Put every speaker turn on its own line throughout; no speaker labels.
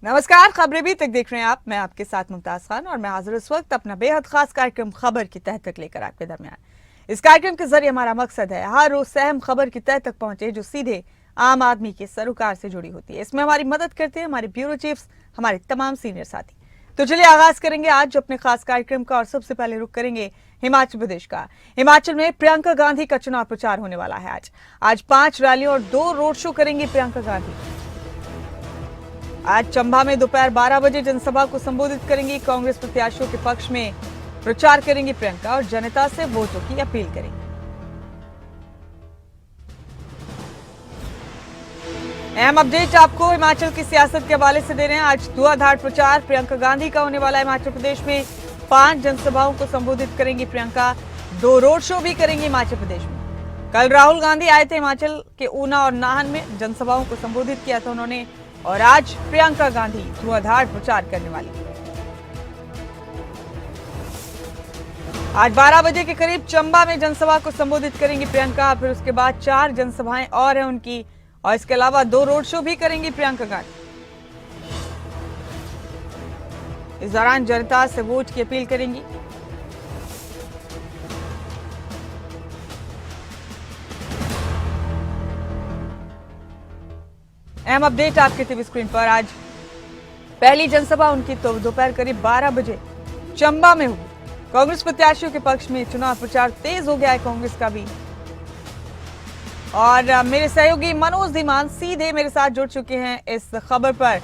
नमस्कार, खबरें भी तक देख रहे हैं आप। मैं आपके साथ मुमताज खान और मैं हाजिर इस वक्त अपना बेहद खास कार्यक्रम खबर की तह तक लेकर आपके दरमियान। इस कार्यक्रम के जरिए हमारा मकसद है हर रोज अहम खबर की तह तक पहुंचे जो सीधे आम आदमी के सरोकार से जुड़ी होती है। इसमें हमारी मदद करते हैं हमारे ब्यूरो चीफ्स, हमारे तमाम सीनियर साथी। तो चलिए आगाज करेंगे आज अपने खास कार्यक्रम का और सबसे पहले रुख करेंगे हिमाचल प्रदेश का। हिमाचल में प्रियंका गांधी का चुनाव प्रचार होने वाला है। आज 5 रैलियों और 2 रोड शो करेंगी प्रियंका गांधी। आज चंबा में दोपहर 12 बजे जनसभा को संबोधित करेंगी। कांग्रेस प्रत्याशियों के पक्ष में प्रचार करेंगी प्रियंका और जनता से वोटों की अपील करेंगी। अहम अपडेट आपको हिमाचल की सियासत के हवाले से दे रहे हैं। आज धुआंधार प्रचार प्रियंका गांधी का होने वाला है। हिमाचल प्रदेश में 5 जनसभाओं को संबोधित करेंगी प्रियंका। 2 रोड शो भी करेंगी हिमाचल प्रदेश में। कल राहुल गांधी आए थे हिमाचल के ऊना और नाहन में, जनसभाओं को संबोधित किया था उन्होंने। और आज प्रियंका गांधी धुआंधार प्रचार करने वाली है। आज 12 बजे के करीब चंबा में जनसभा को संबोधित करेंगी प्रियंका। फिर उसके बाद 4 जनसभाएं और हैं उनकी, और इसके अलावा 2 रोड शो भी करेंगी प्रियंका गांधी। इस दौरान जनता से वोट की अपील करेंगी। अहम अपडेट आपके टीवी स्क्रीन पर। आज पहली जनसभा उनकी तो दोपहर करीब 12 बजे चंबा में होगी। कांग्रेस प्रत्याशियों के पक्ष में चुनाव प्रचार तेज हो गया है कांग्रेस का भी। और मेरे सहयोगी मनोज धीमान सीधे मेरे साथ जुड़ चुके हैं इस खबर पर।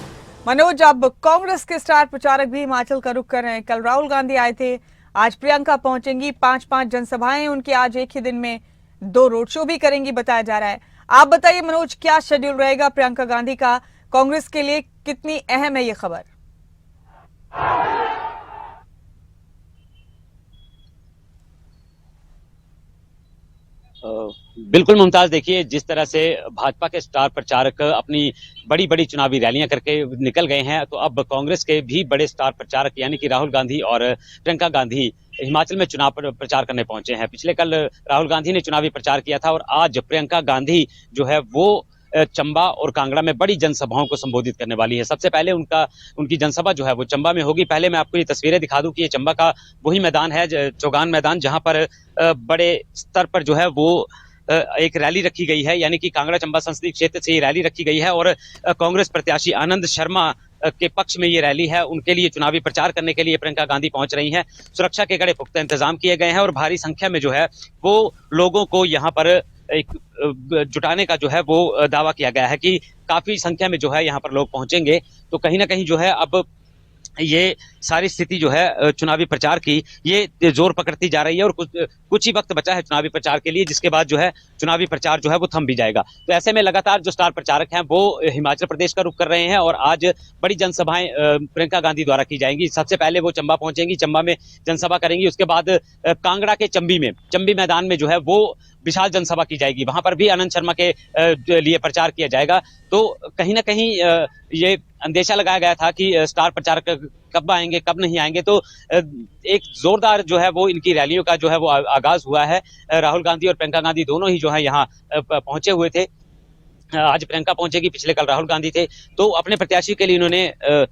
मनोज, अब कांग्रेस के स्टार प्रचारक भी हिमाचल का रुख कर रहे हैं। कल राहुल गांधी आए थे, आज प्रियंका पहुंचेंगी। 5-5 जनसभाएं उनकी आज एक ही दिन में, 2 रोड शो भी करेंगी बताया जा रहा है। आप बताइए मनोज, क्या शेड्यूल रहेगा प्रियंका गांधी का? कांग्रेस के लिए कितनी अहम है ये खबर?
बिल्कुल मुमताज, देखिए जिस तरह से भाजपा के स्टार प्रचारक अपनी बड़ी बड़ी चुनावी रैलियां करके निकल गए हैं, तो अब कांग्रेस के भी बड़े स्टार प्रचारक यानी कि राहुल गांधी और प्रियंका गांधी हिमाचल में चुनाव प्रचार करने पहुंचे हैं। पिछले कल राहुल गांधी ने चुनावी प्रचार किया था और आज प्रियंका गांधी जो है वो चंबा और कांगड़ा में बड़ी जनसभाओं को संबोधित करने वाली है। सबसे पहले उनकी जनसभा जो है वो चंबा में होगी। पहले मैं आपको ये तस्वीरें दिखा दूं कि ये चंबा का वही मैदान है, चौगान मैदान, जहां पर बड़े स्तर पर जो है वो एक रैली रखी गई है, यानी कि कांगड़ा चंबा संसदीय क्षेत्र से ये रैली रखी गई है। और कांग्रेस प्रत्याशी आनंद शर्मा के पक्ष में ये रैली है। उनके लिए चुनावी प्रचार करने के लिए प्रियंका गांधी पहुंच रही हैं। सुरक्षा के कड़े पुख्ता इंतजाम किए गए हैं और भारी संख्या में जो है वो लोगों को यहाँ पर एक जुटाने का जो है वो दावा किया गया है कि काफी संख्या में जो है यहाँ पर लोग पहुंचेंगे। तो कहीं ना कहीं जो है अब ये सारी स्थिति जो है चुनावी प्रचार की ये जोर पकड़ती जा रही है और कुछ ही वक्त बचा है चुनावी प्रचार के लिए, जिसके बाद जो है चुनावी प्रचार जो है वो थम भी जाएगा। तो ऐसे में लगातार जो स्टार प्रचारक हैं वो हिमाचल प्रदेश का रुख कर रहे हैं और आज बड़ी जनसभाएं प्रियंका गांधी द्वारा की जाएंगी। सबसे पहले वो चंबा पहुंचेंगी, चंबा में जनसभा करेंगी। उसके बाद कांगड़ा के चंबी मैदान में जो है वो विशाल जनसभा की जाएगी। वहां पर भी आनंद शर्मा के लिए प्रचार किया जाएगा। तो कहीं ना कहीं ये अंदेशा लगाया गया था कि स्टार प्रचारक कब आएंगे कब नहीं आएंगे। तो एक जोरदार जो है वो इनकी रैलियों का जो है वो आगाज हुआ है। राहुल गांधी और प्रियंका गांधी दोनों ही जो है यहाँ पहुंचे हुए थे। आज प्रियंका पहुंचेगी, पिछले कल राहुल गांधी थे। तो अपने प्रत्याशी के लिए इन्होंने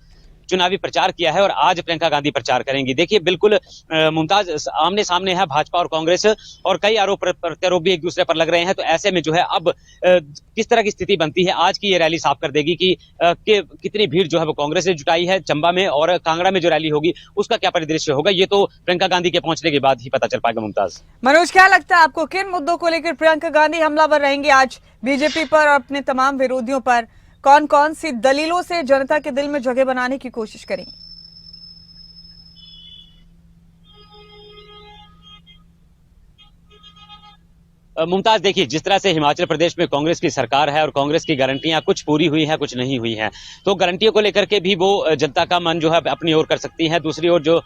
चुनावी प्रचार किया है और आज प्रियंका गांधी प्रचार करेंगी। देखिए बिल्कुल मुमताज, आमने सामने है भाजपा और कांग्रेस और कई आरोप प्रत्यारोप भी एक दूसरे पर लग रहे हैं। तो ऐसे में जो है अब किस तरह की स्थिति बनती है, आज की ये रैली साफ कर देगी कि कितनी भीड़ जो है वो कांग्रेस ने जुटाई है चंबा में, और कांगड़ा में जो रैली होगी उसका क्या परिदृश्य होगा ये तो प्रियंका गांधी के पहुंचने के बाद ही पता चल पाएगा। मुमताज,
मनोज, क्या लगता है आपको किन मुद्दों को लेकर प्रियंका गांधी हमलावर रहेंगे आज बीजेपी पर और अपने तमाम विरोधियों पर? कौन कौन सी दलीलों से जनता के दिल में जगह बनाने की कोशिश करेंगे?
मुमताज, देखिए जिस तरह से हिमाचल प्रदेश में कांग्रेस की सरकार है और कांग्रेस की गारंटियां कुछ पूरी हुई हैं कुछ नहीं हुई हैं, तो गारंटियों को लेकर के भी वो जनता का मन जो है अपनी ओर कर सकती है। दूसरी ओर जो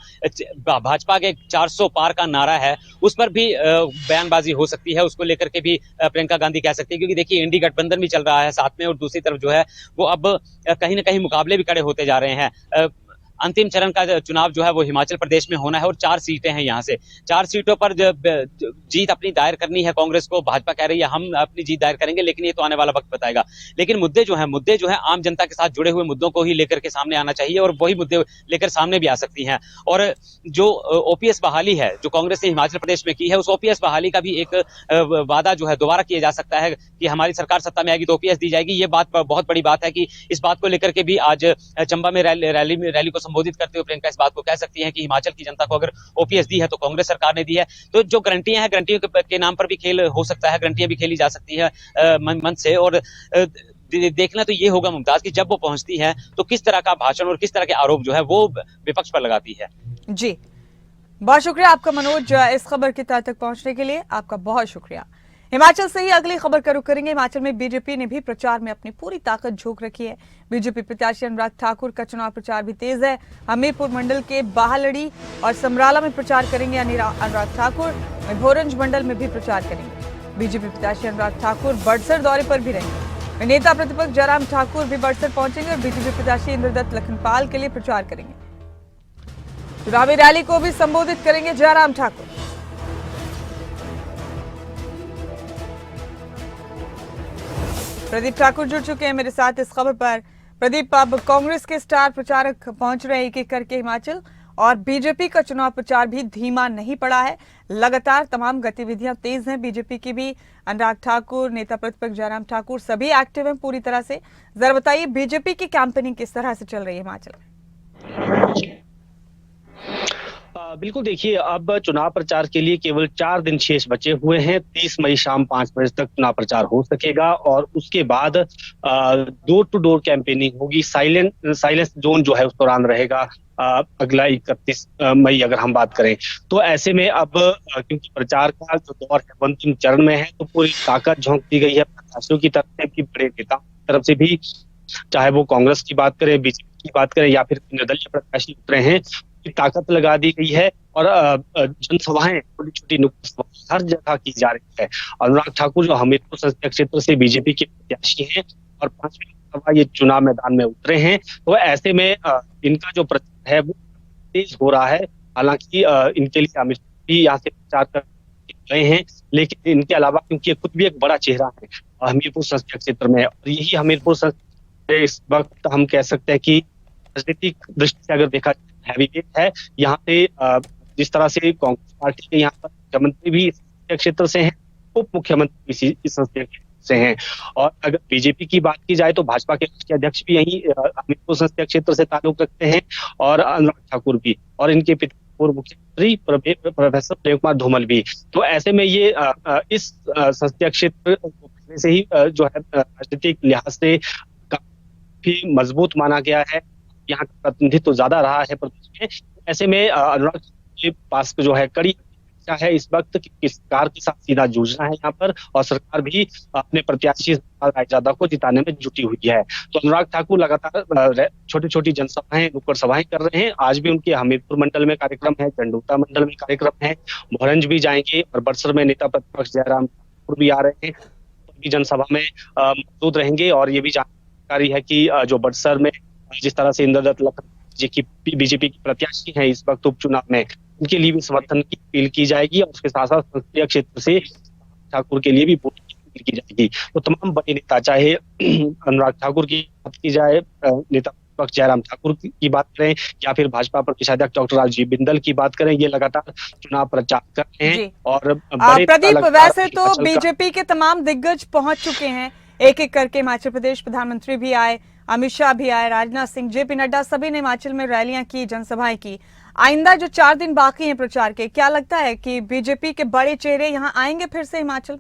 भाजपा के 400 पार का नारा है उस पर भी बयानबाजी हो सकती है, उसको लेकर के भी प्रियंका गांधी कह सकती है। क्योंकि देखिए इंडी गठबंधन भी चल रहा है साथ में, और दूसरी तरफ जो है वो अब कहीं ना कहीं मुकाबले भी कड़े होते जा रहे हैं। अंतिम चरण का चुनाव जो है वो हिमाचल प्रदेश में होना है और 4 सीटें हैं यहाँ से। 4 सीटों पर जीत अपनी दायर करनी है कांग्रेस को। भाजपा कह रही है हम अपनी जीत दायर करेंगे, लेकिन ये तो आने वाला वक्त बताएगा। लेकिन मुद्दे जो है आम जनता के साथ जुड़े हुए मुद्दों को ही लेकर के सामने आना चाहिए और वही मुद्दे लेकर सामने भी आ सकती हैं। और जो ओपीएस बहाली है जो कांग्रेस ने हिमाचल प्रदेश में की है, उस ओपीएस बहाली का भी एक वादा जो है दोबारा किया जा सकता है कि हमारी सरकार सत्ता में आएगी तो ओपीएस दी जाएगी। ये बात बहुत बड़ी बात है कि इस बात को लेकर के भी आज चंबा में रैली को संबोधित करते हुए प्रियंका इस बात को कह सकती हैं कि हिमाचल की जनता को अगर ओपीएस दी है तो कांग्रेस सरकार ने दी है। तो जो गारंटियां हैं, गारंटियों के नाम पर भी खेल हो सकता है, गारंटियां भी खेली जा सकती है मन से। और देखना तो ये होगा मुमताज कि जब वो पहुंचती है तो किस तरह का भाषण और किस तरह के आरोप जो है वो विपक्ष पर लगाती है।
जी, बहुत शुक्रिया आपका मनोज, इस खबर की तह तक पहुंचने के लिए आपका बहुत शुक्रिया। हिमाचल से ही अगली खबर का रुख करेंगे। हिमाचल में बीजेपी ने भी प्रचार में अपनी पूरी ताकत झोंक रखी है। बीजेपी प्रत्याशी अनुराग ठाकुर का चुनाव प्रचार भी तेज है। हमीरपुर मंडल के बाहलड़ी और समराला में प्रचार करेंगे अनुराग ठाकुर। भोरंज मंडल में भी प्रचार करेंगे। बीजेपी प्रत्याशी अनुराग ठाकुर बड़सर दौरे पर भी रहेंगे। नेता प्रतिपक्ष जयराम ठाकुर भी बड़सर पहुंचेंगे और बीजेपी प्रत्याशी इंद्रदत्त लखनपाल के लिए प्रचार करेंगे। चुनावी रैली को भी संबोधित करेंगे जयराम ठाकुर। प्रदीप ठाकुर जुड़ चुके हैं मेरे साथ इस खबर पर। प्रदीप, अब कांग्रेस के स्टार प्रचारक पहुंच रहे हैं एक एक करके हिमाचल, और बीजेपी का चुनाव प्रचार भी धीमा नहीं पड़ा है। लगातार तमाम गतिविधियां तेज हैं बीजेपी की भी। अनुराग ठाकुर, नेता प्रतिपक्ष जयराम ठाकुर सभी एक्टिव हैं पूरी तरह से। जरा बताइए बीजेपी की कैंपेनिंग किस तरह से चल रही है हिमाचल में?
बिल्कुल, देखिए अब चुनाव प्रचार के लिए केवल 4 दिन शेष बचे हुए हैं। 30 मई शाम 5 बजे तक चुनाव प्रचार हो सकेगा और उसके बाद डोर टू डोर कैंपेनिंग होगी। साइलेंस जोन जो है उस दौरान रहेगा अगला 31 मई अगर हम बात करें तो। ऐसे में अब क्योंकि प्रचार का जो दौर है अंतिम चरण में है तो पूरी ताकत झोंक दी गई है प्रत्याशियों की तरफ से भी, बड़े नेताओं की तरफ से भी, चाहे वो कांग्रेस की बात करें, बीजेपी की बात करें या फिर निर्दलीय प्रत्याशी उतरे हैं, ताकत लगा दी गई है। और जनसभाएं, छोटी छोटी नुक्कड़ सभाएं हर जगह की जा रही है। अनुराग ठाकुर जो हमीरपुर संसदीय क्षेत्र से बीजेपी के प्रत्याशी हैं और 5वीं लोकसभा ये चुनाव मैदान में उतरे हैं, तो ऐसे में इनका जो प्रचार है वो तेज हो रहा है। हालांकि इनके लिए अमित भी यहाँ से प्रचार कर गए हैं, लेकिन इनके अलावा क्योंकि खुद भी एक बड़ा चेहरा है हमीरपुर संसदीय क्षेत्र में, और यही हमीरपुर संसदीय इस वक्त हम कह सकते हैं कि राजनीतिक दृष्टि से अगर देखा हैवीवेट है। यहाँ पे जिस तरह से कांग्रेस पार्टी के यहाँ पर मुख्यमंत्री भी इस क्षेत्र से हैं, उप मुख्यमंत्री भी इस संसदीय क्षेत्र से हैं। और अगर बीजेपी की बात की जाए तो भाजपा के राष्ट्रीय अध्यक्ष भी यही हमीरपुर संसदीय क्षेत्र से ताल्लुक रखते हैं और अनुराग ठाकुर भी, और इनके पिता पूर्व मुख्यमंत्री प्रोफेसर प्रेम कुमार धूमल भी। तो ऐसे में ये इस संसदीय क्षेत्र को पहले से ही जो है राजनीतिक लिहाज से काफी मजबूत माना गया है। यहाँ का प्रतिनिधित्व तो ज्यादा रहा है प्रदेश में। ऐसे में अनुराग के पास जो है कड़ी है इस वक्त कि सरकार के साथ सीधा जूझना है यहाँ पर, और सरकार भी अपने प्रत्याशी रायजादा को जिताने में जुटी हुई है। तो अनुराग ठाकुर लगातार छोटी छोटी जनसभाएं, नुक्कड़ सभाएं कर रहे हैं। आज भी उनके हमीरपुर मंडल में कार्यक्रम है, चंडूता मंडल में कार्यक्रम है, भोरंज भी जाएंगे और बड़सर में नेता प्रतिपक्ष जयराम ठाकुर भी आ रहे हैं, तो जनसभा में मौजूद रहेंगे। और ये भी जानकारी है कि जो बड़सर में जिस तरह से इंद्रदत्त लखनपाल जी की बीजेपी की प्रत्याशी हैं इस वक्त उपचुनाव में, उनके लिए भी समर्थन की अपील की जाएगी और उसके साथ साथ संसदीय क्षेत्र से ठाकुर के लिए भी वोट की अपील की जाएगी। तो तमाम बड़े नेता, चाहे अनुराग ठाकुर की बात की जाए, नेता प्रतिपक्ष जयराम ठाकुर की बात करें या फिर भाजपा प्रदेशाध्यक्ष डॉक्टर राजीव बिंदल की बात करें, ये लगातार चुनाव प्रचार कर रहे हैं। और
प्रदीप, वैसे तो बीजेपी के तमाम दिग्गज पहुंच चुके हैं एक एक करके। हिमाचल प्रदेश प्रधानमंत्री भी आए, अमित शाह भी आए, राजनाथ सिंह, जेपी नड्डा, सभी ने हिमाचल में रैलियां की, जनसभाएं की। आइंदा जो 4 दिन बाकी हैं प्रचार के, क्या लगता है कि बीजेपी के बड़े चेहरे यहां आएंगे फिर से हिमाचल?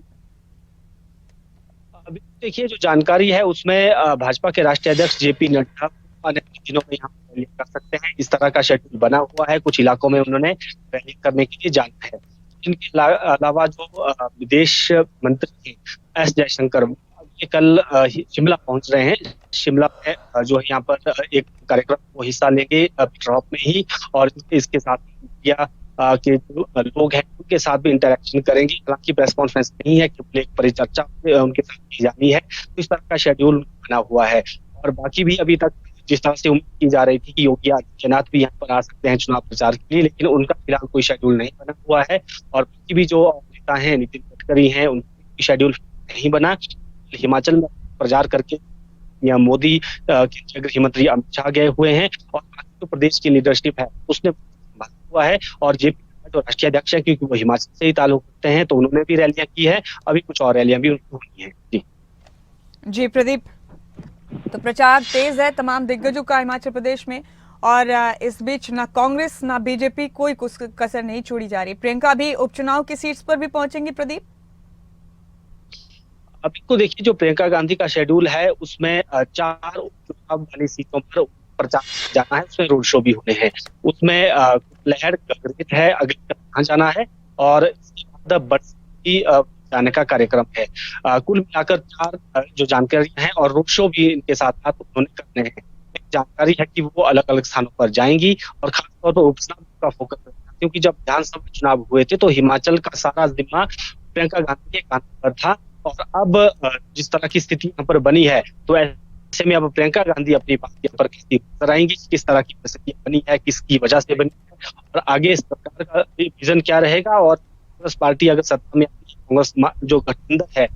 देखिए, जो जानकारी है उसमें भाजपा के राष्ट्रीय अध्यक्ष जेपी नड्डा आने वाले दिनों में यहाँ रैली कर सकते हैं। इस तरह का शेड्यूल बना हुआ है। कुछ इलाकों में उन्होंने रैली करने के लिए जाना है। इनके अलावा जो विदेश मंत्री एस जयशंकर कल शिमला पहुंच रहे हैं। शिमला में जो है यहाँ पर एक कार्यक्रम को हिस्सा लेंगे ड्रॉप में ही, और इसके साथ मीडिया के जो लोग हैं उनके साथ भी इंटरेक्शन करेंगे। हालांकि प्रेस कॉन्फ्रेंस नहीं है क्योंकि एक परिचर्चा उनके साथ की जानी है। तो इस तरह का शेड्यूल बना हुआ है। और बाकी भी अभी तक जिस तरह से उम्मीद की जा रही थी कि योगी आदित्यनाथ भी यहाँ पर आ सकते हैं चुनाव प्रचार के लिए, लेकिन उनका फिलहाल कोई शेड्यूल नहीं बना हुआ है। और बाकी भी जो नेता हैं, नितिन गडकरी हैं, उनका शेड्यूल नहीं बना। हिमाचल में प्रचार करके या मोदी केंद्रीय गृह मंत्री अमित शाह गए हुए हैं, और बाकी जो प्रदेश की लीडरशिप है उसने संभाला हुआ है। और जेपी जो राष्ट्रीय अध्यक्ष है, क्योंकि वो हिमाचल से ही ताल्लुक रखते हैं, तो उन्होंने भी रैलियां की है। अभी कुछ और रैलियां भी उनको होनी है।
जी प्रदीप, तो प्रचार तेज है तमाम दिग्गजों का हिमाचल प्रदेश में, और इस बीच ना कांग्रेस ना बीजेपी कोई कसर नहीं छोड़ी जा रही। प्रियंका भी उपचुनाव की सीट्स पर भी पहुंचेंगी प्रदीप?
अभी को देखिए, जो प्रियंका गांधी का शेड्यूल है उसमें 4 उपचुनाव वाली सीटों पर प्रचार जाना है, उसमें रोड शो भी होने हैं। उसमें लहर गगरेट है, अगले कहाँ जाना है, और इसके बाद बरसाती जाने का कार्यक्रम है। कुल मिलाकर 4 जो जानकारियां हैं, और रोड शो भी इनके साथ साथ उन्होंने करने हैं। एक जानकारी है कि वो अलग अलग स्थानों पर जाएंगी, और खासतौर पर उपचुनाव का फोकस रहेगा, क्योंकि जब विधानसभा चुनाव हुए थे तो हिमाचल का सारा जिम्मा प्रियंका गांधी के कांधों पर था। और अब जिस तरह की स्थिति यहाँ पर बनी है, तो ऐसे में अब प्रियंका गांधी अपनी पार्टी पर कैसी नजर आएंगी, किस तरह की परिस्थिति बनी है, किसकी वजह से बनी है, और आगे सरकार का विजन क्या रहेगा। और कांग्रेस पार्टी अगर सत्ता में, कांग्रेस जो गठबंधन है,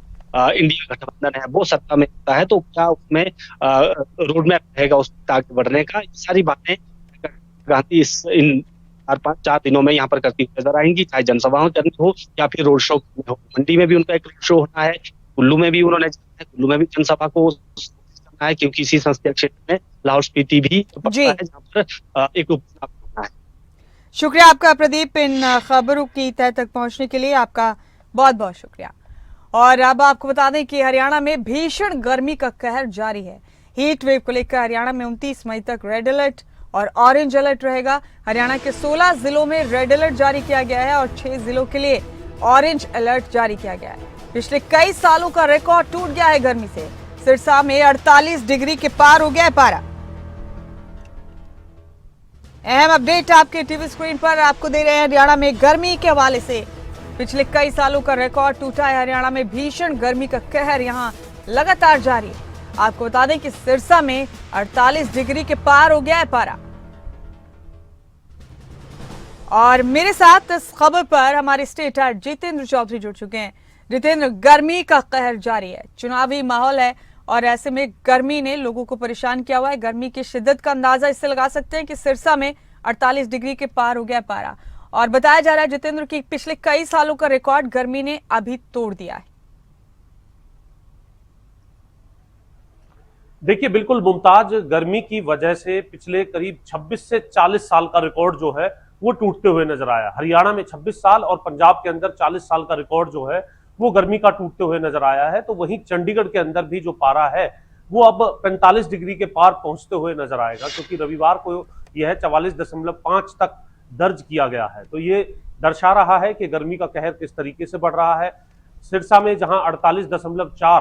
इंडिया गठबंधन है, वो सत्ता में आता है, तो क्या उसमें रोड मैप रहेगा उसके आगे बढ़ने का। ये सारी बातें गांधी इन 4 दिनों में यहाँ पर करती हुई नजर आएंगी, चाहे जनसभाओं करनी हो या फिर रोड शो हो। मंडी में भी उनका एक रोड शो होना है, कुल्लू में भी उन्होंने कुल्लू में भी जनसभा को करना है, क्योंकि इसी संसदीय क्षेत्र में लाहौल स्पीति भी पड़ता है, जहाँ पर एक उपचुनाव होना है।
शुक्रिया आपका प्रदीप, इन खबरों की तह तक पहुंचने के लिए आपका बहुत बहुत शुक्रिया। और अब आपको बता दें कि हरियाणा में भीषण गर्मी का कहर जारी है। हीट वेव को लेकर हरियाणा में 29 मई तक रेड अलर्ट और ऑरेंज अलर्ट रहेगा। हरियाणा के 16 जिलों में रेड अलर्ट जारी किया गया है और 6 जिलों के लिए ऑरेंज अलर्ट जारी किया गया है। पिछले कई सालों का रिकॉर्ड टूट गया है गर्मी से। सिरसा में 48 डिग्री के पार हो गया है पारा। अहम अपडेट आपके टीवी स्क्रीन पर आपको दे रहे हैं। हरियाणा में गर्मी के हवाले से पिछले कई सालों का रिकॉर्ड टूटा है। हरियाणा में भीषण गर्मी का कहर यहां लगातार जारी है। आपको बता दें कि सिरसा में 48 डिग्री के पार हो गया है पारा। और मेरे साथ इस खबर पर हमारे स्टेट हेड जितेंद्र चौधरी जुड़ चुके हैं। जितेंद्र, गर्मी का कहर जारी है, चुनावी माहौल है, और ऐसे में गर्मी ने लोगों को परेशान किया हुआ है। गर्मी की शिद्दत का अंदाजा इससे लगा सकते हैं कि सिरसा में 48 डिग्री के पार हो गया पारा। और बताया जा रहा है जितेंद्र कि पिछले कई सालों का रिकॉर्ड गर्मी ने अभी तोड़ दिया है।
देखिए, बिल्कुल मुमताज, गर्मी की वजह से पिछले करीब 26 से 40 साल का रिकॉर्ड जो है वो टूटते हुए नजर आया। हरियाणा में 26 साल और पंजाब के अंदर 40 साल का रिकॉर्ड जो है वो गर्मी का टूटते हुए नजर आया है। तो वहीं चंडीगढ़ के अंदर भी जो पारा है वो अब 45 डिग्री के पार पहुंचते हुए नजर आएगा, क्योंकि रविवार को यह 44.5 तक दर्ज किया गया है। तो ये दर्शा रहा है कि गर्मी का कहर किस तरीके से बढ़ रहा है। सिरसा में जहां 48.4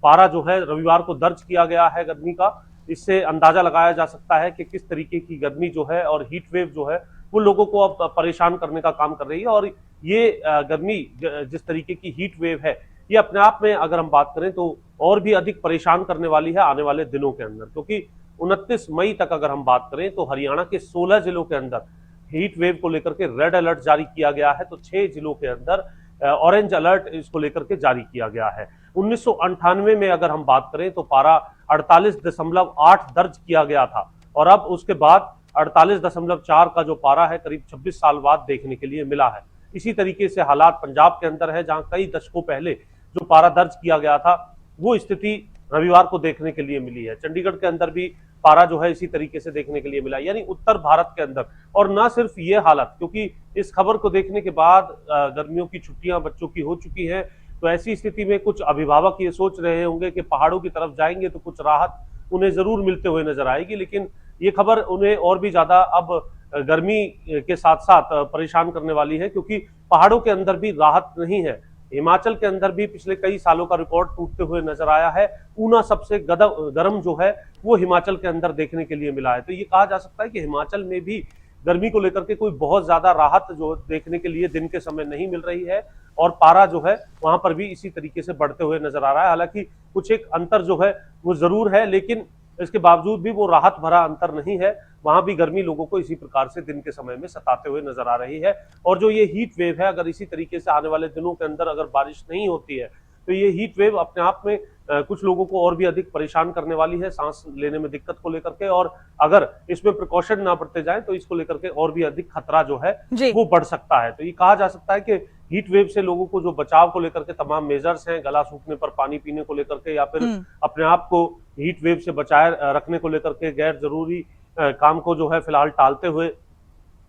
पारा जो है रविवार को दर्ज किया गया है गर्मी का, इससे अंदाजा लगाया जा सकता है कि किस तरीके की गर्मी जो है और हीट वेव जो है वो लोगों को अब परेशान करने का काम कर रही है। और ये गर्मी जिस तरीके की हीट वेव है, ये अपने आप में अगर हम बात करें तो और भी अधिक परेशान करने वाली है आने वाले दिनों के अंदर, क्योंकि 29 मई तक अगर हम बात करें तो हरियाणा के 16 जिलों के अंदर हीट वेव को लेकर के रेड अलर्ट जारी किया गया है, तो 6 जिलों के अंदर ऑरेंज अलर्ट इसको लेकर के जारी किया गया है। 1998 में अगर हम बात करें तो पारा 48.8 दर्ज किया गया था, और अब उसके बाद 48.4 का जो पारा है करीब 26 साल बाद देखने के लिए मिला है। इसी तरीके से हालात पंजाब के अंदर है, जहां कई दशकों पहले जो पारा दर्ज किया गया था वो स्थिति रविवार को देखने के लिए मिली है। चंडीगढ़ के अंदर भी पारा जो है इसी तरीके से देखने के लिए मिला, यानी उत्तर भारत के अंदर। और ना सिर्फ ये हालत, क्योंकि इस खबर को देखने के बाद गर्मियों की छुट्टियां बच्चों की हो चुकी हैं, तो ऐसी स्थिति में कुछ अभिभावक ये सोच रहे होंगे कि पहाड़ों की तरफ जाएंगे तो कुछ राहत उन्हें जरूर मिलते हुए नजर आएगी, लेकिन ये खबर उन्हें और भी ज्यादा अब गर्मी के साथ साथ परेशान करने वाली है, क्योंकि पहाड़ों के अंदर भी राहत नहीं है। हिमाचल के अंदर भी पिछले कई सालों का रिकॉर्ड टूटते हुए नजर आया है। ऊना सबसे गर्म जो है वो हिमाचल के अंदर देखने के लिए मिला है। तो ये कहा जा सकता है कि हिमाचल में भी गर्मी को लेकर के कोई बहुत ज्यादा राहत जो देखने के लिए दिन के समय नहीं मिल रही है, और पारा जो है वहां पर भी इसी तरीके से बढ़ते हुए नजर आ रहा है। हालांकि कुछ एक अंतर जो है वो जरूर है, लेकिन इसके बावजूद भी वो राहत भरा अंतर नहीं है, वहां भी गर्मी लोगों को इसी प्रकार से दिन के समय में सताते हुए नजर आ रही है। और जो ये हीट वेव है, अगर इसी तरीके से आने वाले दिनों के अंदर अगर बारिश नहीं होती है तो ये हीट वेव अपने आप में कुछ लोगों को और भी अधिक परेशान करने वाली है, सांस लेने में दिक्कत को लेकर के। और अगर इसमें प्रिकॉशन ना बरते जाएं तो इसको लेकर के और भी अधिक खतरा जो है वो बढ़ सकता है। तो ये कहा जा सकता है कि हीट वेव से लोगों को जो बचाव को लेकर के तमाम मेजर्स हैं, गला सूखने पर पानी पीने को लेकर के, या फिर अपने आप को हीट वेव से बचाए रखने को लेकर के गैर जरूरी काम को जो है फिलहाल टालते हुए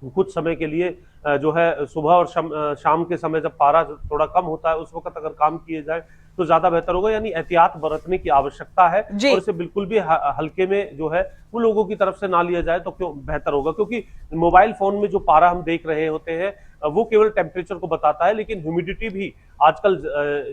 कुछ समय के लिए जो है सुबह और शाम के समय जब पारा थोड़ा कम होता है उस वक्त अगर काम किए जाए तो ज्यादा बेहतर होगा। यानी एहतियात बरतने की आवश्यकता है और इसे बिल्कुल भी हल्के में जो है वो लोगों की तरफ से ना लिया जाए तो क्यों बेहतर होगा, क्योंकि मोबाइल फोन में जो पारा हम देख रहे होते हैं वो केवल टेम्परेचर को बताता है, लेकिन ह्यूमिडिटी भी आजकल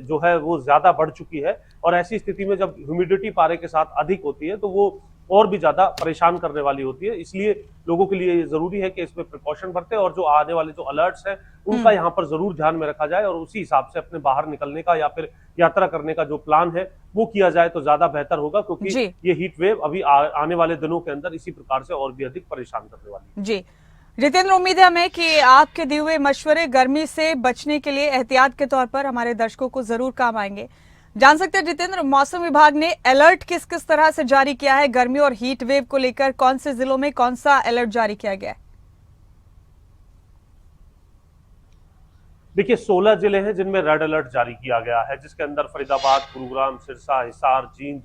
जो है वो ज्यादा बढ़ चुकी है। और ऐसी स्थिति में जब ह्यूमिडिटी पारे के साथ अधिक होती है तो वो और भी ज्यादा परेशान करने वाली होती है। इसलिए लोगों के लिए जरूरी है कि इसमें प्रिकॉशन बरते और जो आने वाले जो अलर्ट्स हैं उनका यहाँ पर जरूर ध्यान में रखा जाए और उसी हिसाब से अपने बाहर निकलने का या फिर यात्रा करने का जो प्लान है वो किया जाए तो ज्यादा बेहतर होगा, क्योंकि ये हीट वेव अभी आने वाले दिनों के अंदर इसी प्रकार से और भी अधिक परेशान करने वाली है।
जी जितेंद्र, उम्मीद है हमें कि आपके दिए हुए मशवरे गर्मी से बचने के लिए एहतियात के तौर पर हमारे दर्शकों को जरूर काम आएंगे। जान सकते हैं जितेंद्र, मौसम विभाग ने अलर्ट किस किस तरह से जारी किया है गर्मी और हीट वेव को लेकर? कौन से जिलों में कौन सा अलर्ट जारी किया गया है?
देखिए 16 जिले हैं जिनमें रेड अलर्ट जारी किया गया है, जिसके अंदर फरीदाबाद, गुरुग्राम, सिरसा, हिसार, जींद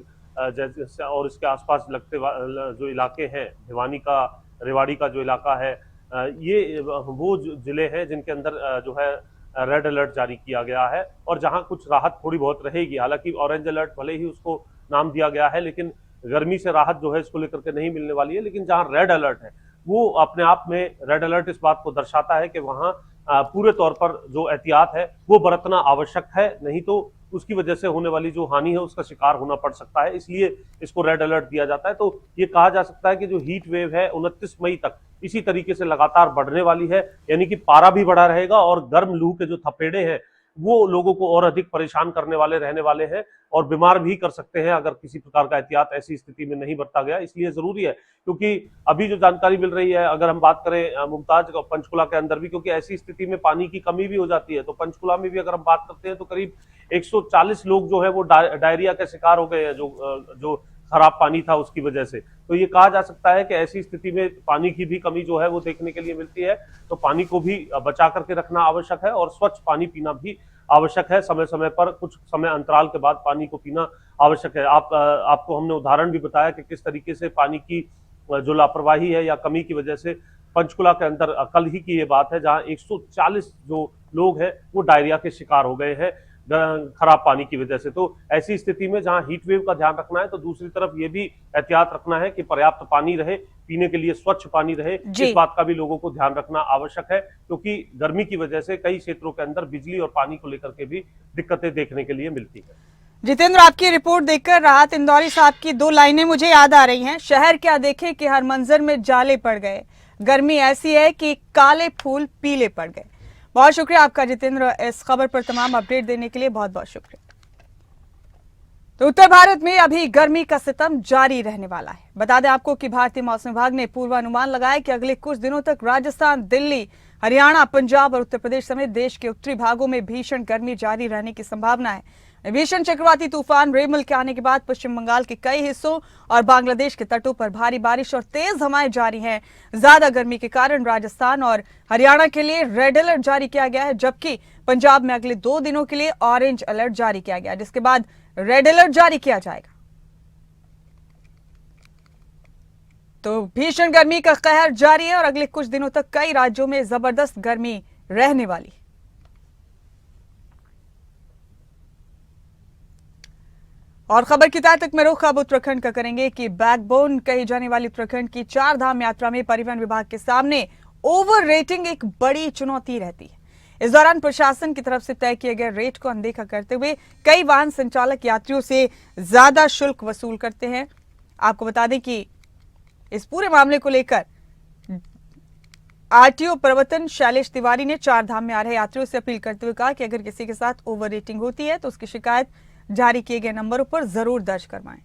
जैसे और इसके आसपास लगते जो इलाके हैं, भिवानी का, रेवाड़ी का जो इलाका है, ये वो जिले हैं जिनके अंदर जो है रेड अलर्ट जारी किया गया है और जहां कुछ राहत थोड़ी बहुत रहेगी। हालांकि ऑरेंज अलर्ट भले ही उसको नाम दिया गया है लेकिन गर्मी से राहत जो है इसको लेकर के नहीं मिलने वाली है। लेकिन जहां रेड अलर्ट है वो अपने आप में रेड अलर्ट इस बात को दर्शाता है कि वहां पूरे तौर पर जो एहतियात है वो बरतना आवश्यक है, नहीं तो उसकी वजह से होने वाली जो हानि है उसका शिकार होना पड़ सकता है, इसलिए इसको रेड अलर्ट दिया जाता है। तो ये कहा जा सकता है कि जो हीट वेव है 29 मई तक इसी तरीके से लगातार बढ़ने वाली है, यानी कि पारा भी बढ़ा रहेगा और गर्म लू के जो थपेड़े हैं वो लोगों को और अधिक परेशान करने वाले रहने वाले हैं और बीमार भी कर सकते हैं अगर किसी प्रकार का एहतियात ऐसी स्थिति में नहीं बरता गया। इसलिए जरूरी है, क्योंकि अभी जो जानकारी मिल रही है, अगर हम बात करें मुमताज पंचकुला के अंदर भी, क्योंकि ऐसी स्थिति में पानी की कमी भी हो जाती है, तो पंचकुला में भी अगर हम बात करते हैं तो करीब 140 लोग जो है वो डायरिया के शिकार हो गए हैं, जो खराब पानी था उसकी वजह से। तो ये कहा जा सकता है कि ऐसी स्थिति में पानी की भी कमी जो है वो देखने के लिए मिलती है, तो पानी को भी बचा करके रखना आवश्यक है और स्वच्छ पानी पीना भी आवश्यक है। समय समय पर कुछ समय अंतराल के बाद पानी को पीना आवश्यक है। आपको हमने उदाहरण भी बताया कि किस तरीके से पानी की जो लापरवाही है या कमी की वजह से पंचकुला के अंदर कल ही की ये बात है जहां 140 जो लोग हैं वो डायरिया के शिकार हो गए हैं खराब पानी की वजह से। तो ऐसी स्थिति में जहां हीट वेव का ध्यान रखना है तो दूसरी तरफ ये भी एहतियात रखना है कि पर्याप्त पानी रहे, पीने के लिए स्वच्छ पानी रहे। इस बात का भी लोगों को ध्यान रखना आवश्यक है, क्योंकि गर्मी की वजह से कई क्षेत्रों के अंदर बिजली और पानी को लेकर के भी दिक्कतें देखने के लिए मिलती है।
जितेंद्र, आपकी रिपोर्ट देखकर राहत इंदौरी साहब की 2 लाइनें मुझे याद आ रही हैं। शहर क्या देखे कि हर मंजर में जाले पड़ गए, गर्मी ऐसी है कि काले फूल पीले पड़ गए। बहुत शुक्रिया आपका जितेंद्र, इस खबर पर तमाम अपडेट देने के लिए बहुत बहुत शुक्रिया। तो उत्तर भारत में अभी गर्मी का सितम जारी रहने वाला है। बता दें आपको कि भारतीय मौसम विभाग ने पूर्वानुमान लगाया कि अगले कुछ दिनों तक राजस्थान, दिल्ली, हरियाणा, पंजाब और उत्तर प्रदेश समेत देश के उत्तरी भागों में भीषण गर्मी जारी रहने की संभावना है। भीषण चक्रवाती तूफान रेमल के आने के बाद पश्चिम बंगाल के कई हिस्सों और बांग्लादेश के तटों पर भारी बारिश और तेज हवाएं जारी हैं। ज्यादा गर्मी के कारण राजस्थान और हरियाणा के लिए रेड अलर्ट जारी किया गया है, जबकि पंजाब में अगले 2 दिनों के लिए ऑरेंज अलर्ट जारी किया गया, जिसके बाद रेड अलर्ट जारी किया जाएगा। तो भीषण गर्मी का कहर जारी है और अगले कुछ दिनों तक कई राज्यों में जबरदस्त गर्मी रहने वाली है। और खबर की तह तक में रुख अब उत्तराखंड का करेंगे कि बैकबोन कही जाने वाली उत्तराखंड की 4 धाम यात्रा में परिवहन विभाग के सामने ओवर रेटिंग एक बड़ी चुनौती रहती है। इस दौरान प्रशासन की तरफ से तय किए गए रेट को अनदेखा करते हुए कई वाहन संचालक यात्रियों से ज्यादा शुल्क वसूल करते हैं। आपको बता दें कि इस पूरे मामले को लेकर आरटीओ प्रवर्तन शैलेश तिवारी ने 4 धाम में आ रहे यात्रियों से अपील करते हुए कहा कि अगर किसी के साथ ओवर रेटिंग होती है तो उसकी शिकायत जारी किए गए नंबरों पर जरूर दर्ज करवाएं।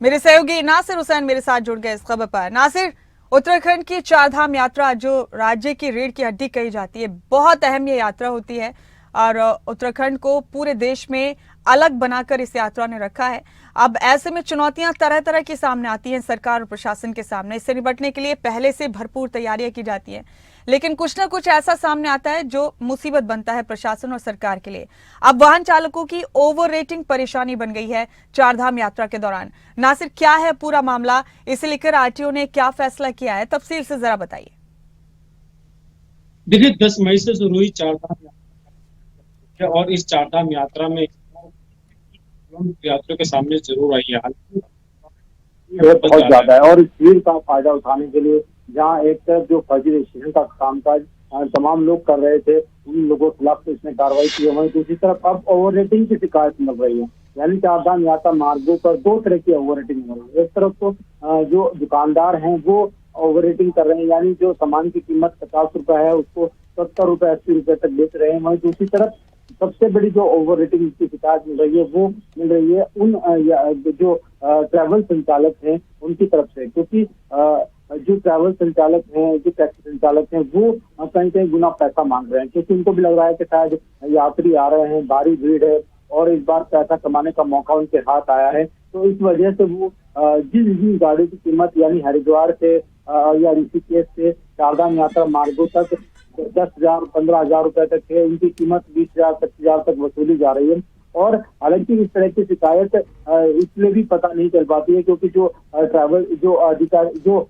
मेरे सहयोगी नासिर हुसैन मेरे साथ जुड़ गए इस खबर पर। नासिर, उत्तराखंड की चारधाम यात्रा जो राज्य की रीढ़ की हड्डी कही जाती है, बहुत अहम ये यात्रा होती है और उत्तराखंड को पूरे देश में अलग बनाकर इस यात्रा ने रखा है। अब ऐसे में चुनौतियां तरह तरह की सामने आती हैं सरकार और प्रशासन के सामने। इससे निपटने के लिए पहले से भरपूर तैयारियां की जाती हैं, लेकिन कुछ ना कुछ ऐसा सामने आता है जो मुसीबत बनता है प्रशासन और सरकार के लिए। अब वाहन चालकों की ओवर रेटिंग परेशानी बन गई है चारधाम यात्रा के दौरान। नासिर, क्या है पूरा मामला? इसे लेकर आरटीओ ने क्या फैसला किया है, तफसील से जरा बताइए।
देखिए, 10 मई से शुरू हुई चारधाम यात्रा और इस चारधाम यात्रा में यात्रियों के सामने जरूर आई है।
बहुत ज्यादा है और इस भीड़ का फायदा उठाने के लिए जहाँ एक तरफ जो फर्जी रजिस्ट्रेशन का कामकाज तमाम लोग कर रहे थे, उन लोगों के खिलाफ तो इसमें कार्रवाई की है। वहीं दूसरी तरफ अब ओवर रेटिंग की शिकायत मिल रही है, यानी चारधाम यात्रा मार्गों पर दो तरह की ओवर रेटिंग हो रही है। एक तरफ तो जो दुकानदार हैं वो ओवर रेटिंग कर रहे हैं, यानी जो सामान की कीमत 50 रुपए है उसको 70 रुपए 80 रुपए तक बेच रहे हैं। वहीं दूसरी तरफ सबसे बड़ी जो ओवर रेटिंग की शिकायत मिल रही है वो मिल रही है उन जो ट्रैवल संचालक हैं उनकी तरफ से, क्योंकि जो ट्रैवल संचालक हैं, जो टैक्सी संचालक हैं, वो कहीं कहीं गुना पैसा मांग रहे हैं, क्योंकि उनको भी लग रहा है कि शायद यात्री आ रहे हैं, भारी भीड़ है और इस बार पैसा कमाने का मौका उनके हाथ आया है। तो इस वजह से वो जिस गाड़ी की कीमत यानी हरिद्वार से या ऋषिकेश से चारधाम यात्रा मार्गों तक 10,000 15,000 रुपए तक है, उनकी कीमत 20,000 25,000 तक वसूली जा रही है। और हालांकि इस तरह की शिकायत इसलिए भी पता नहीं चल पाती है क्योंकि जो ट्रैवल जो अधिकारी जो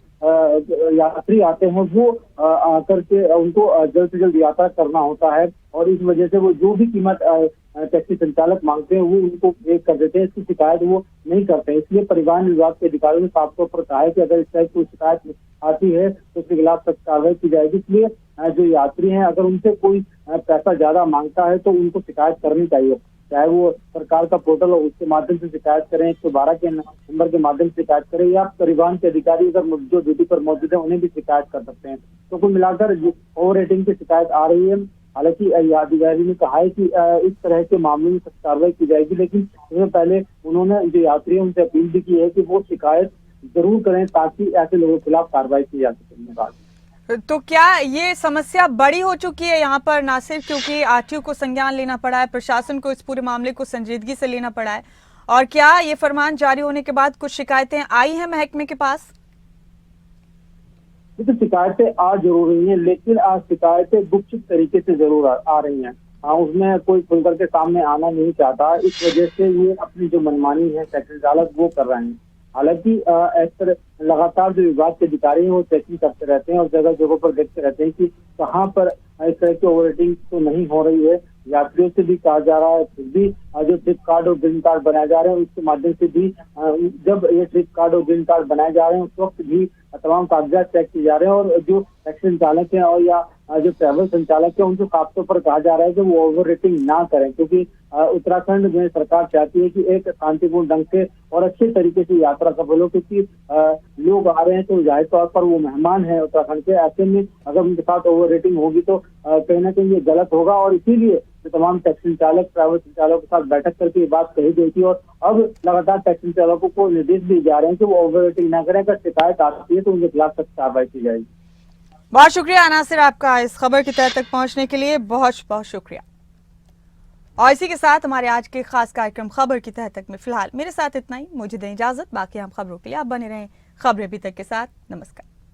यात्री आते हैं वो आकर के उनको जल्द से जल्द यात्रा करना होता है और इस वजह से वो जो भी कीमत टैक्सी संचालक मांगते हैं वो उनको पे कर देते हैं। इसकी शिकायत वो नहीं करते हैं। इसलिए परिवहन विभाग के अधिकारियों ने साफ तौर पर कहा है कि अगर इस तरह की कोई शिकायत आती है तो उसके खिलाफ सख्त कार्रवाई की जाएगी। इसलिए जो यात्री हैं अगर उनसे कोई पैसा ज्यादा मांगता है तो उनको शिकायत करनी चाहिए, चाहे वो सरकार का पोर्टल हो उसके माध्यम से शिकायत करें, 112 के नंबर के माध्यम से शिकायत करें, या परिवहन के अधिकारी अगर जो ड्यूटी पर मौजूद है उन्हें भी शिकायत कर सकते हैं। तो कुल मिलाकर ओवर रेटिंग की शिकायत आ रही है। हालांकि अधिकारी ने कहा है कि इस तरह के मामलों में सख्त कार्रवाई की जाएगी, लेकिन इससे पहले उन्होंने जो यात्री है उनसे अपील भी की है कि वो शिकायत जरूर करें ताकि ऐसे लोगों के खिलाफ कार्रवाई की जा सके।
तो क्या ये समस्या बड़ी हो चुकी है यहाँ पर नासिर, क्योंकि आरटीओ को संज्ञान लेना पड़ा है, प्रशासन को इस पूरे मामले को संजीदगी से लेना पड़ा है, और क्या ये फरमान जारी होने के बाद कुछ शिकायतें आई हैं महकमे के पास?
तो शिकायतें आ जरूर रही हैं, लेकिन आज शिकायतें गुपचुप तरीके से जरूर आ रही हैं। उसमें कोई खुलकर के सामने आना नहीं चाहता, इस वजह से ये अपनी जो मनमानी है टैक्सी चालक वो कर रहे हैं। हालांकि लगातार जो विभाग के अधिकारी हैं वो चेकिंग करते रहते हैं और जगह जगह पर देखते रहते हैं कि कहाँ पर इस तरह की ओवर रेटिंग तो नहीं हो रही है। यात्रियों से भी कहा जा रहा है, फिर भी जो ट्रिप कार्ड और ग्रीन कार्ड बनाए जा रहे हैं उसके माध्यम से भी जब ये ट्रिप कार्ड और ग्रीन कार्ड बनाए जा रहे हैं उस वक्त भी तमाम कागजात चेक किए जा रहे हैं और जो टैक्सी संचालक हैं और या जो ट्रैवल संचालक है उनको खास तौर पर कहा जा रहा है कि वो ओवर रेटिंग ना करें, क्योंकि उत्तराखंड में सरकार चाहती है कि एक शांतिपूर्ण ढंग से और अच्छे तरीके से यात्रा सफल हो, क्योंकि लोग आ रहे हैं तो जाहिर तौर पर वो मेहमान हैं उत्तराखंड के। ऐसे में अगर उनके साथ ओवर रेटिंग होगी तो कहीं ना कहीं ये गलत होगा और इसीलिए तमाम टैक्सी चालक ट्रैवल संचालकों के साथ बैठक करके ये बात कही गई थी और अब लगातार टैक्सी चालकों को निर्देश दिए जा रहे हैं कि वो ओवर रेटिंग ना करें। अगर शिकायत आती है तो उनके खिलाफ सख्त कार्रवाई की जाएगी।
बहुत शुक्रिया नासिर आपका इस खबर की तह तक पहुंचने के लिए, बहुत बहुत शुक्रिया। और इसी के साथ हमारे आज के खास कार्यक्रम खबर की तह तक में फिलहाल मेरे साथ इतना ही। मुझे दें इजाजत, बाकी हम खबरों के लिए आप बने रहें खबरें अभी तक के साथ। नमस्कार।